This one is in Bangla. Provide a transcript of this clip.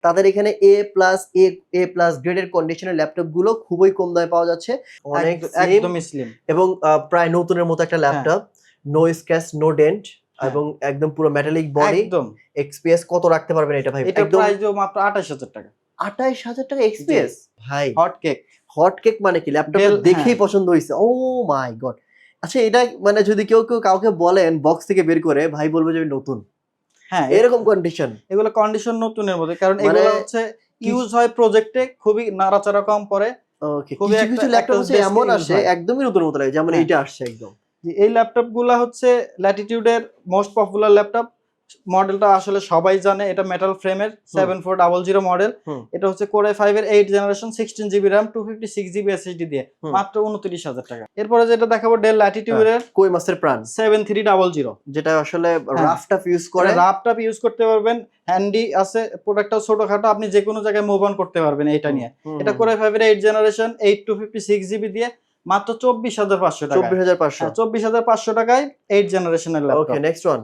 তাদের এখানে এ প্লাস গ্রেডের কন্ডিশনের ল্যাপটপ গুলো খুবই কম দামে পাওয়া যাচ্ছে, অনেক একদম স্লিম এবং প্রায় নতুনের মতো একটা laptop, no scratch no dent এবং একদম পুরো মেটালিক বডি। একদম এক্সপিএস কত রাখতে পারবেন এটা ভাই? এটা প্রাইস মাত্র 28000 টাকা। 28000 টাকা এক্সপিএস ভাই? হট কেক মানে কি? ল্যাপটপ দেখেই পছন্দ হইছে। ও মাই গড। আচ্ছা এটা মানে যদি কেউ কাউকে বলেন বক্স থেকে বের করে, ভাই বলবে যে নতুন। হ্যাঁ এরকম কন্ডিশন, এগুলো কন্ডিশন নতুনের মধ্যে, কারণ এগুলো হচ্ছে ইউজ হয় প্রজেক্টে, খুবই নাড়াচাড়া কম পড়ে। ওকে, কিছু কিছু ল্যাপটপ হচ্ছে এমন আসে একদমই নতুন মতো লাগে, যেমন এইটা আসছে একদম। এই ল্যাপটপ গুলা হচ্ছে ল্যাটিটিউডের মোস্ট পপুলার ল্যাপটপ। মডেলটা আসলে সবাই জানে, এটা মেটাল ফ্রেমের 7400 মডেল। এটা হচ্ছে কোর i5 এর 8 generation 16GB RAM 256GB SSD দিয়ে মাত্র 29000 টাকা। এরপরে যেটা দেখাবো ডেল ল্যাটিটিউড এর কই মাসের প্রাণ 7300, যেটা আসলে রাফটপ ইউজ করে, রাফটপ ইউজ করতে পারবেন, হ্যান্ডি আছে, প্রোডাক্টটা ছোটখাটো, আপনি যে কোনো জায়গায় মুভ অন করতে পারবেন এটা নিয়ে। এটা কোর i5 এর 8 জেনারেশন 8256GB দিয়ে মাত্র 24500 টাকা। 24500 24500 টাকায় 8 জেনারেশনের ল্যাপটপ। ওকে, নেক্সট ওয়ান